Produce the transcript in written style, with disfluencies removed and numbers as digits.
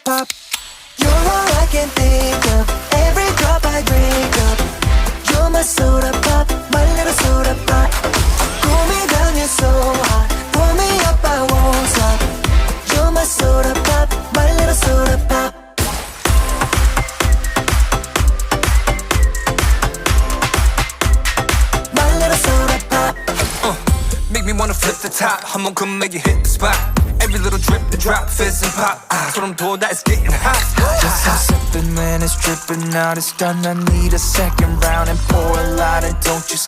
pop. You're all I can think of. Every drop I drink up. You're my soda pop, my little soda pop. Cool me down, you're so hot. Pull me up, I won't stop. You're my soda pop, my little soda pop. My little soda pop. Make me wanna flip the top. I'ma come make you hit the spot. Every little drip and drop, fizz and pop. 소름 돋아, it's getting hot. Just I'm sipping, man, it's dripping out. It's done, I need a second round and pour a lot. And don't you